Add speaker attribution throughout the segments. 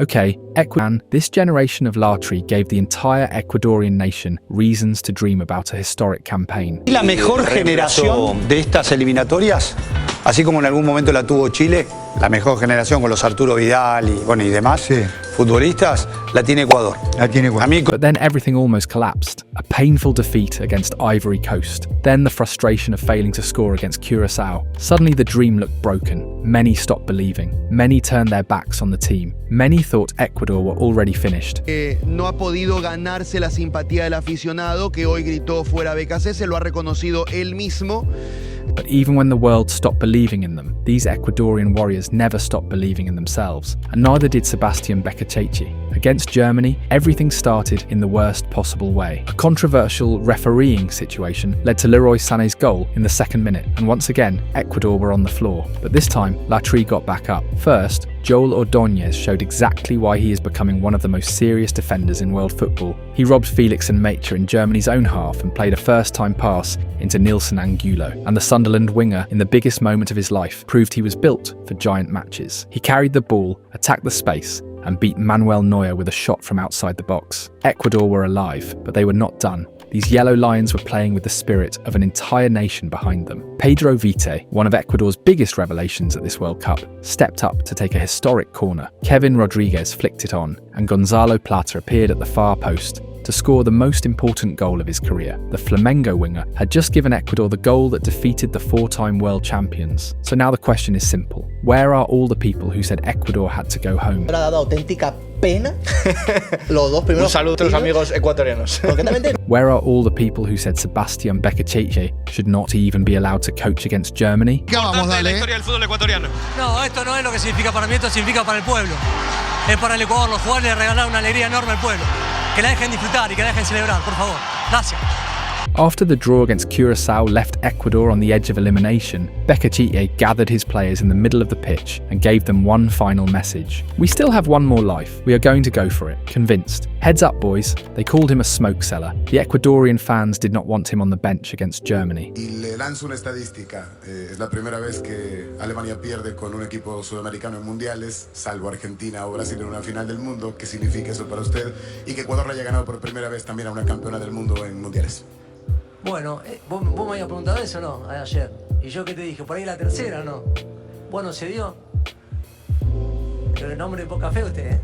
Speaker 1: Okay, Ecuador, this generation of Latri gave the entire Ecuadorian nation reasons to dream about a historic campaign.
Speaker 2: La mejor generación de estas eliminatorias, así como en algún momento la tuvo Chile, la mejor generación con los Arturo Vidal y demás futbolistas, la tiene Ecuador.
Speaker 1: But then everything almost collapsed. A painful defeat against Ivory Coast. Then the frustration of failing to score against Curaçao. Suddenly the dream looked broken. Many stopped believing. Many turned their backs on the team. Many thought Ecuador were already finished.
Speaker 3: No ha podido ganarse la simpatía del aficionado que hoy gritó fuera BKC, se lo ha reconocido él mismo.
Speaker 1: But even when the world stopped believing in them, these Ecuadorian warriors never stopped believing in themselves, and neither did Sebastian Beccacetti. Against Germany, everything started in the worst possible way. A controversial refereeing situation led to Leroy Sané's goal in the second minute, and once again, Ecuador were on the floor. But this time, Latri got back up. First, Joel Ordóñez showed exactly why he is becoming one of the most serious defenders in world football. He robbed Felix and Maitre in Germany's own half and played a first-time pass into Nilson Angulo, and the Sunderland winger, in the biggest moment of his life, proved he was built for giant matches. He carried the ball, attacked the space, and beat Manuel Neuer with a shot from outside the box. Ecuador were alive, but they were not done. These yellow lions were playing with the spirit of an entire nation behind them. Pedro Vite, one of Ecuador's biggest revelations at this World Cup, stepped up to take a historic corner. Kevin Rodriguez flicked it on, and Gonzalo Plata appeared at the far post to score the most important goal of his career. The Flamengo winger had just given Ecuador the goal that defeated the four-time world champions. So now the question is simple. Where are all the people who said Ecuador had to go home?
Speaker 4: Pena. Los dos primeros.
Speaker 5: Un saludo a los amigos ecuatorianos.
Speaker 1: Where are all the people who said Sebastian Beccacetti should not even be allowed to coach against Germany?
Speaker 6: Vamos, dale.
Speaker 7: No, esto no es lo que significa para mí, esto significa para el pueblo. Es para el Ecuador, los jugadores le regalaron una alegría enorme al pueblo. Que la dejen disfrutar y que la dejen celebrar, por favor. Gracias.
Speaker 1: After the draw against Curaçao left Ecuador on the edge of elimination, Beccacetti gathered his players in the middle of the pitch and gave them one final message. We still have one more life. We are going to go for it. Convinced. Heads up, boys. They called him a smoke seller. The Ecuadorian fans did not want him on the bench against Germany.
Speaker 8: Y le lanzo una estadística. Es la primera vez que Alemania pierde con un equipo sudamericano en mundiales, salvo Argentina o Brasil en una final del mundo. ¿Qué significa eso para usted? Y que Ecuador le haya ganado por primera vez también a una campeona del mundo en mundiales.
Speaker 7: Bueno, vos me habías preguntado eso, ¿no? Ayer. ¿Y yo qué te dije? ¿Por ahí la tercera, no? Bueno, se dio. Pero el nombre de poca fe usted, ¿eh?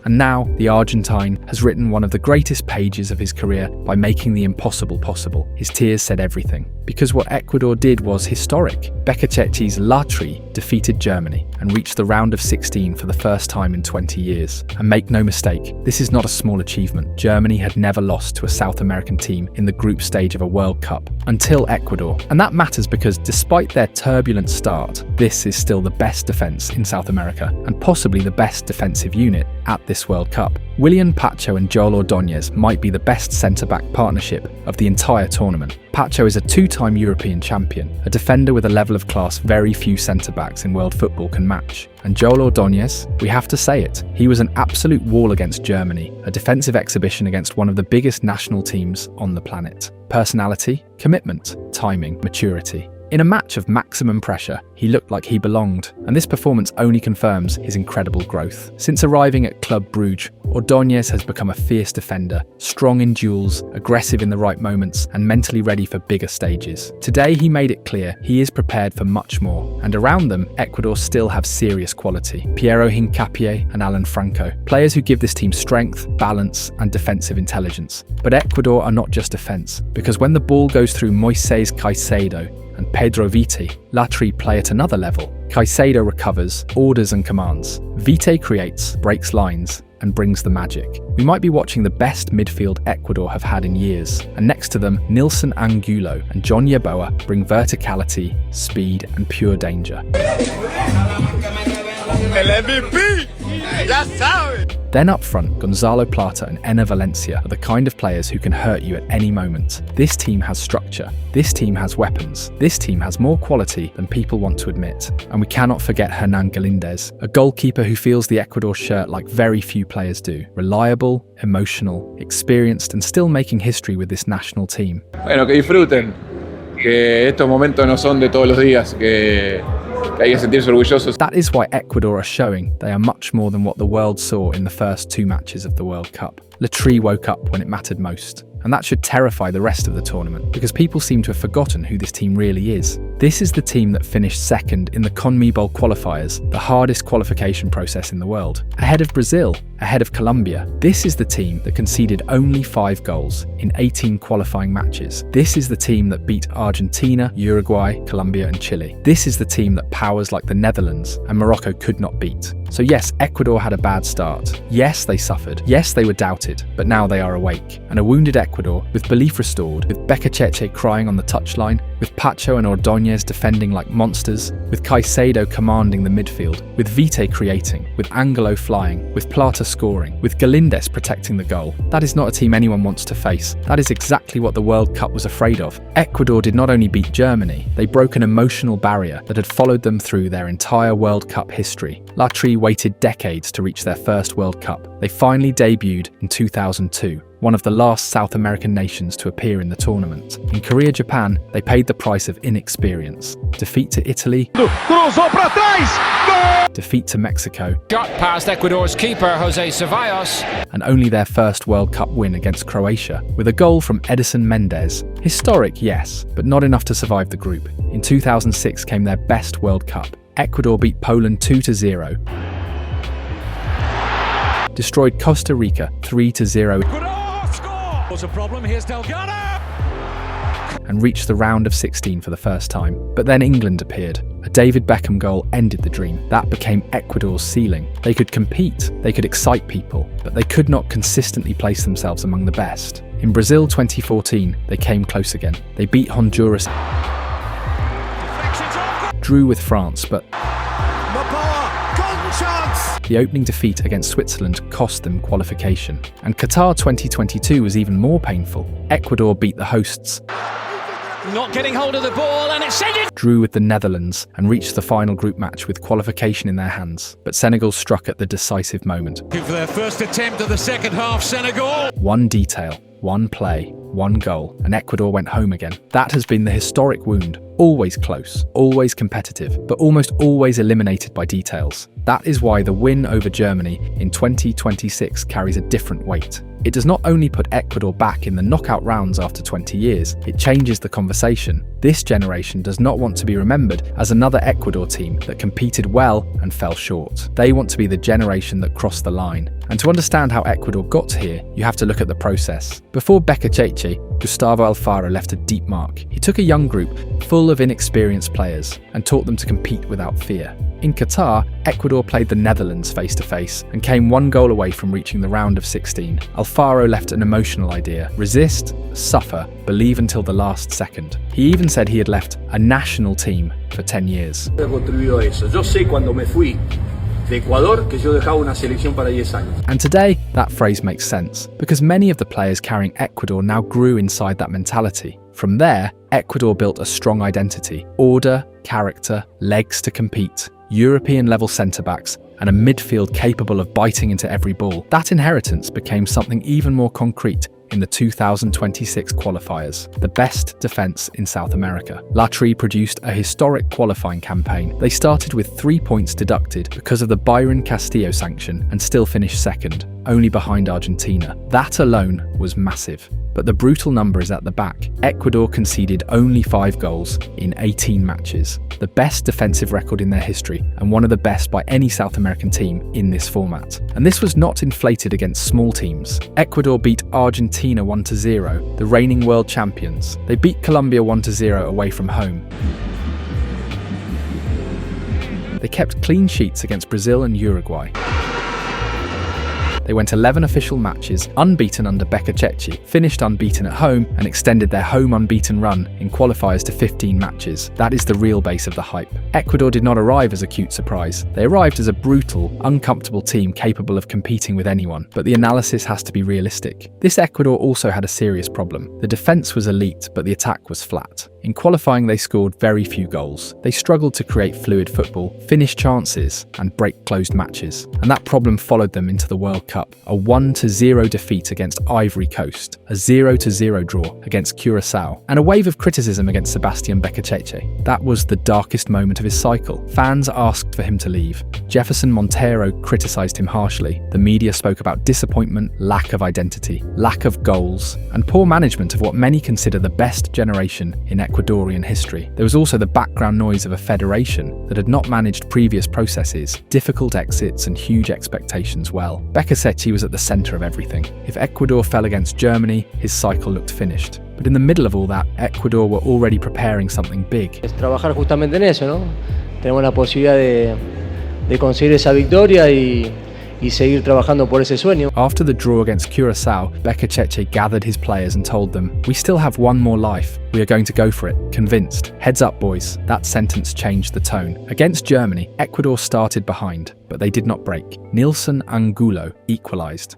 Speaker 1: And now, the Argentine has written one of the greatest pages of his career by making the impossible possible. His tears said everything. Because what Ecuador did was historic. Beccacetti's Latri defeated Germany and reached the round of 16 for the first time in 20 years. And make no mistake, this is not a small achievement. Germany had never lost to a South American team in the group stage of a World Cup until Ecuador. And that matters because despite their turbulent start, this is still the best defence in South America and possibly the best defensive unit at this World Cup. Willian Pacho and Joel Ordóñez might be the best centre-back partnership of the entire tournament. Pacho is a two-time European champion, a defender with a level of class very few centre-backs in world football can match. And Joel Ordóñez, we have to say it, he was an absolute wall against Germany, a defensive exhibition against one of the biggest national teams on the planet. Personality, commitment, timing, maturity. In a match of maximum pressure, he looked like he belonged, and this performance only confirms his incredible growth. Since arriving at Club Brugge, Ordóñez has become a fierce defender, strong in duels, aggressive in the right moments, and mentally ready for bigger stages. Today he made it clear he is prepared for much more, and around them, Ecuador still have serious quality. Piero Hincapié and Alan Franco, players who give this team strength, balance, and defensive intelligence. But Ecuador are not just defence, because when the ball goes through Moisés Caicedo and Pedro Vite, Latri play at another level. Caicedo recovers, orders and commands. Vite creates, breaks lines, and brings the magic. We might be watching the best midfield Ecuador have had in years, and next to them, Nilson Angulo and John Yeboah bring verticality, speed, and pure danger.
Speaker 5: El MVP! Ya sabe!
Speaker 1: Then up front, Gonzalo Plata and Enner Valencia are the kind of players who can hurt you at any moment. This team has structure. This team has weapons. This team has more quality than people want to admit. And we cannot forget Hernan Galíndez, a goalkeeper who feels the Ecuador shirt like very few players do. Reliable, emotional, experienced, and still making history with this national team.
Speaker 9: Bueno, que disfruten, que estos momentos no son de todos los días, que
Speaker 6: hay que sentirse orgullosos.
Speaker 1: That is why Ecuador are showing they are much more than what the world saw in the first 2 matches of the World Cup. Latry woke up when it mattered most. And that should terrify the rest of the tournament, because people seem to have forgotten who this team really is. This is the team that finished second in the CONMEBOL qualifiers, the hardest qualification process in the world, ahead of Brazil, ahead of Colombia. This is the team that conceded only 5 goals in 18 qualifying matches. This is the team that beat Argentina, Uruguay, Colombia and Chile. This is the team that powers like the Netherlands and Morocco could not beat. So yes, Ecuador had a bad start. Yes, they suffered. Yes, they were doubted, but now they are awake. And a wounded Ecuador, with belief restored, with Becacheche crying on the touchline, with Pacho and Ordóñez defending like monsters, with Caicedo commanding the midfield, with Vite creating, with Angelo flying, with Plata scoring, with Galíndez protecting the goal. That is not a team anyone wants to face. That is exactly what the World Cup was afraid of. Ecuador did not only beat Germany, they broke an emotional barrier that had followed them through their entire World Cup history. Latry waited decades to reach their first World Cup. They finally debuted in 2002. One of the last South American nations to appear in the tournament. In Korea, Japan, they paid the price of inexperience. Defeat to Italy. Defeat to Mexico.
Speaker 9: Got past Ecuador's keeper, Jose Ceballos.
Speaker 1: And only their first World Cup win against Croatia, with a goal from Edison Mendes. Historic, yes, but not enough to survive the group. In 2006 came their best World Cup. Ecuador beat Poland 2-0. Destroyed Costa Rica 3-0.
Speaker 9: What's a problem? Here's Delgado!
Speaker 1: And reached the round of 16 for the first time. But then England appeared. A David Beckham goal ended the dream. That became Ecuador's ceiling. They could compete, they could excite people, but they could not consistently place themselves among the best. In Brazil 2014, they came close again. They beat Honduras, drew with France, but the opening defeat against Switzerland cost them qualification. And Qatar 2022 was even more painful. Ecuador beat the hosts,
Speaker 9: Not getting hold of the ball, and it's sent it!
Speaker 1: Drew with the Netherlands, and reached the final group match with qualification in their hands. But Senegal struck at the decisive moment.
Speaker 9: For their first attempt of the second half, Senegal!
Speaker 1: One detail, one play, one goal, and Ecuador went home again. That has been the historic wound. Always close, always competitive, but almost always eliminated by details. That is why the win over Germany in 2026 carries a different weight. It does not only put Ecuador back in the knockout rounds after 20 years, it changes the conversation. This generation does not want to be remembered as another Ecuador team that competed well and fell short. They want to be the generation that crossed the line. And to understand how Ecuador got here, you have to look at the process. Before Becacheche, Gustavo Alfaro left a deep mark. He took a young group full of inexperienced players and taught them to compete without fear. In Qatar, Ecuador played the Netherlands face-to-face and came 1 goal away from reaching the round of 16. Alfaro left an emotional idea: resist, suffer, believe until the last second. He even said he had left a national team for 10 years. And today, that phrase makes sense, because many of the players carrying Ecuador now grew inside that mentality. From there, Ecuador built a strong identity: order, character, legs to compete, European-level centre-backs, and a midfield capable of biting into every ball. That inheritance became something even more concrete in the 2026 qualifiers, the best defence in South America. Latry produced a historic qualifying campaign. They started with 3 points deducted because of the Byron Castillo sanction and still finished second, only behind Argentina. That alone was massive. But the brutal number is at the back. Ecuador conceded only 5 goals in 18 matches, the best defensive record in their history and one of the best by any South American team in this format. And this was not inflated against small teams. Ecuador beat Argentina 1-0, the reigning world champions. They beat Colombia 1-0 away from home. They kept clean sheets against Brazil and Uruguay. They went 11 official matches, unbeaten under Becacheche, finished unbeaten at home, and extended their home unbeaten run in qualifiers to 15 matches. That is the real base of the hype. Ecuador did not arrive as a cute surprise. They arrived as a brutal, uncomfortable team capable of competing with anyone. But the analysis has to be realistic. This Ecuador also had a serious problem. The defence was elite, but the attack was flat. In qualifying, they scored very few goals. They struggled to create fluid football, finish chances, and break closed matches. And that problem followed them into the World Cup. Cup, a 1-0 defeat against Ivory Coast, a 0-0 draw against Curaçao, and a wave of criticism against Sebastian Becachete. That was the darkest moment of his cycle. Fans asked for him to leave. Jefferson Montero criticised him harshly. The media spoke about disappointment, lack of identity, lack of goals, and poor management of what many consider the best generation in Ecuadorian history. There was also the background noise of a federation that had not managed previous processes, difficult exits, and huge expectations well. Becachete was at the centre of everything. If Ecuador fell against Germany, his cycle looked finished. But in the middle of all that, Ecuador were already preparing something big.
Speaker 7: Es trabajar justamente en eso, ¿no? Tenemos la posibilidad de conseguir esa victoria y seguir trabajando por ese sueño.
Speaker 1: After the draw against Curaçao, Becachete gathered his players and told them, "We still have one more life. We are going to go for it, convinced. Heads up, boys." That sentence changed the tone. Against Germany, Ecuador started behind, but they did not break. Nilson Angulo equalised.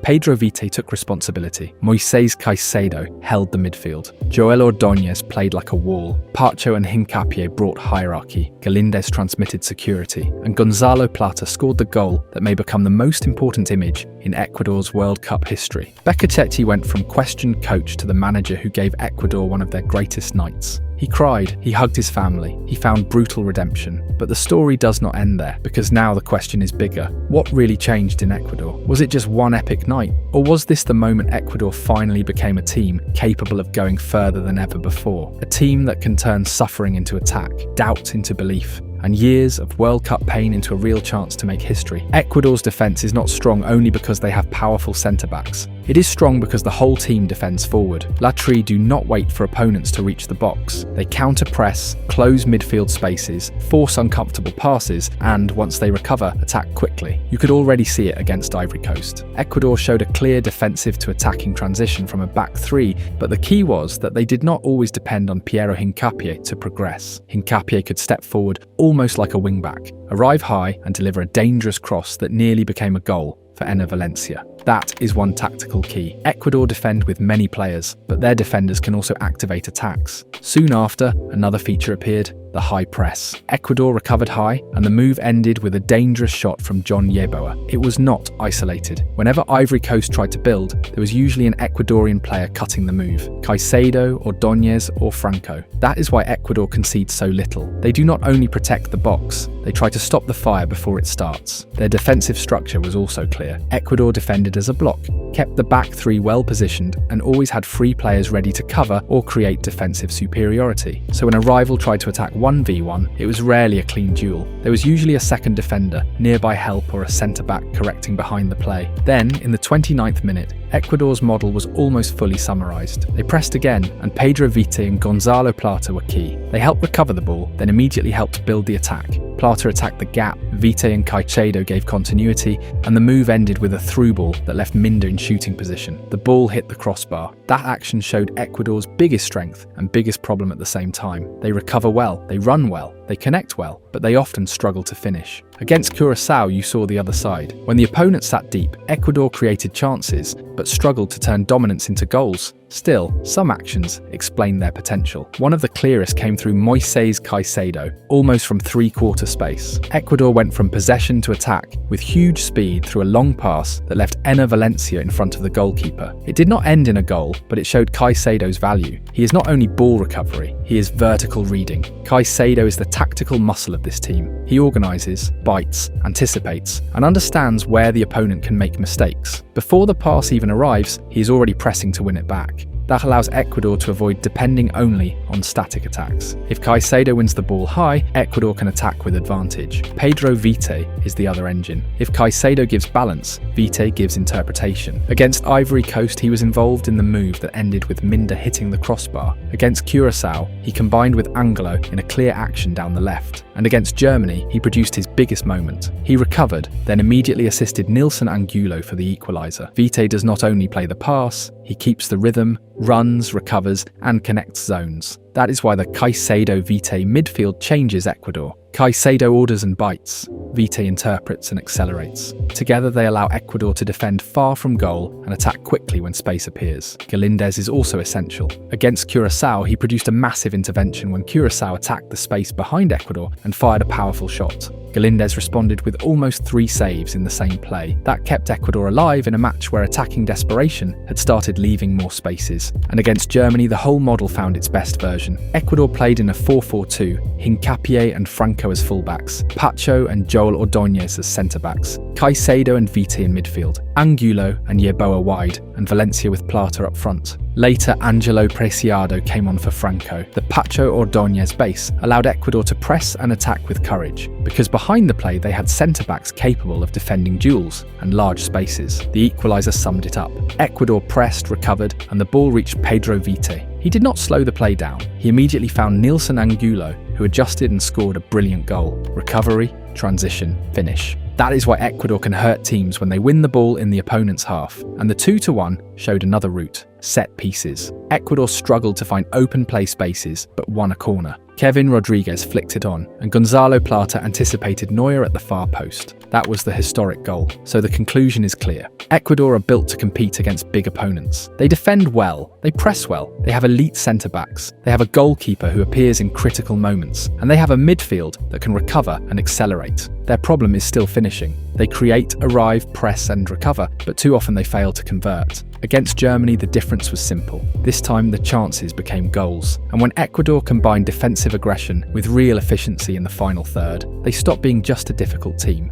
Speaker 1: Pedro Vite took responsibility. Moisés Caicedo held the midfield. Joel Ordóñez played like a wall. Pacho and Hincapié brought hierarchy. Galíndez transmitted security. And Gonzalo Plata scored the goal that may become the most important image in Ecuador's World Cup history. Becachete went from questioned coach to the manager who gave Ecuador one of their greatest nights. He cried, he hugged his family, he found brutal redemption. But the story does not end there, because now the question is bigger. What really changed in Ecuador? Was it just one epic night? Or was this the moment Ecuador finally became a team capable of going further than ever before? A team that can turn suffering into attack, doubt into belief, and years of World Cup pain into a real chance to make history. Ecuador's defence is not strong only because they have powerful centre-backs. It is strong because the whole team defends forward. La Tri do not wait for opponents to reach the box. They counter-press, close midfield spaces, force uncomfortable passes, and, once they recover, attack quickly. You could already see it against Ivory Coast. Ecuador showed a clear defensive to attacking transition from a back three, but the key was that they did not always depend on Piero Hincapié to progress. Hincapié could step forward almost like a wingback, arrive high and deliver a dangerous cross that nearly became a goal for Enner Valencia. That is one tactical key. Ecuador defend with many players, but their defenders can also activate attacks. Soon after, another feature appeared, the high press. Ecuador recovered high, and the move ended with a dangerous shot from John Yeboah. It was not isolated. Whenever Ivory Coast tried to build, there was usually an Ecuadorian player cutting the move. Caicedo, Ordóñez, or Franco. That is why Ecuador concedes so little. They do not only protect the box, they try to stop the fire before it starts. Their defensive structure was also clear. Ecuador defended as a block, kept the back three well positioned, and always had free players ready to cover or create defensive superiority. So when a rival tried to attack 1v1, it was rarely a clean duel. There was usually a second defender, nearby help, or a centre-back correcting behind the play. Then, in the 29th minute, Ecuador's model was almost fully summarised. They pressed again, and Pedro Vite and Gonzalo Plata were key. They helped recover the ball, then immediately helped build the attack. Plata attacked the gap, Vite and Caicedo gave continuity, and the move ended with a through ball that left Minda in shooting position. The ball hit the crossbar. That action showed Ecuador's biggest strength and biggest problem at the same time. They recover well, they run well, they connect well, but they often struggle to finish. Against Curaçao, you saw the other side. When the opponent sat deep, Ecuador created chances, but struggled to turn dominance into goals. Still, some actions explain their potential. One of the clearest came through Moisés Caicedo, almost from three-quarter space. Ecuador went from possession to attack, with huge speed through a long pass that left Enner Valencia in front of the goalkeeper. It did not end in a goal, but it showed Caicedo's value. He is not only ball recovery, he is vertical reading. Caicedo is the tactical muscle of this team. He organises, bites, anticipates, and understands where the opponent can make mistakes. Before the pass even arrives, he is already pressing to win it back. That allows Ecuador to avoid depending only on static attacks. If Caicedo wins the ball high, Ecuador can attack with advantage. Pedro Vite is the other engine. If Caicedo gives balance, Vite gives interpretation. Against Ivory Coast, he was involved in the move that ended with Minda hitting the crossbar. Against Curaçao, he combined with Angolo in a clear action down the left. And against Germany, he produced his biggest moment. He recovered, then immediately assisted Nilson Angulo for the equaliser. Vite does not only play the pass, he keeps the rhythm, runs, recovers, and connects zones. That is why the Caicedo-Vite midfield changes Ecuador. Caicedo orders and bites. Vite interprets and accelerates. Together they allow Ecuador to defend far from goal and attack quickly when space appears. Galíndez is also essential. Against Curaçao, he produced a massive intervention when Curaçao attacked the space behind Ecuador and fired a powerful shot. Galíndez responded with almost 3 saves in the same play. That kept Ecuador alive in a match where attacking desperation had started leaving more spaces. And against Germany, the whole model found its best version. Ecuador played in a 4-4-2, Hincapié and Franco as fullbacks, Pacho and Joel Ordóñez as centre-backs, Caicedo and Vite in midfield, Angulo and Yeboah wide, and Valencia with Plata up front. Later, Angelo Preciado came on for Franco. The Pacho Ordóñez base allowed Ecuador to press and attack with courage, because behind the play they had centre-backs capable of defending duels and large spaces. The equaliser summed it up. Ecuador pressed, recovered, and the ball reached Pedro Vite. He did not slow the play down. He immediately found Nilson Angulo, who adjusted and scored a brilliant goal. Recovery, transition, finish. That is why Ecuador can hurt teams when they win the ball in the opponent's half. And the 2-1 showed another route: set pieces. Ecuador struggled to find open play spaces, but won a corner. Kevin Rodriguez flicked it on, and Gonzalo Plata anticipated Neuer at the far post. That was the historic goal. So the conclusion is clear. Ecuador are built to compete against big opponents. They defend well, they press well, they have elite centre-backs, they have a goalkeeper who appears in critical moments, and they have a midfield that can recover and accelerate. Their problem is still finishing. They create, arrive, press and recover, but too often they fail to convert. Against Germany, the difference was simple. This time, the chances became goals. And when Ecuador combined defensive aggression with real efficiency in the final third, they stopped being just a difficult team.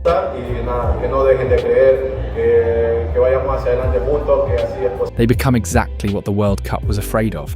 Speaker 1: They become exactly what the World Cup was afraid of.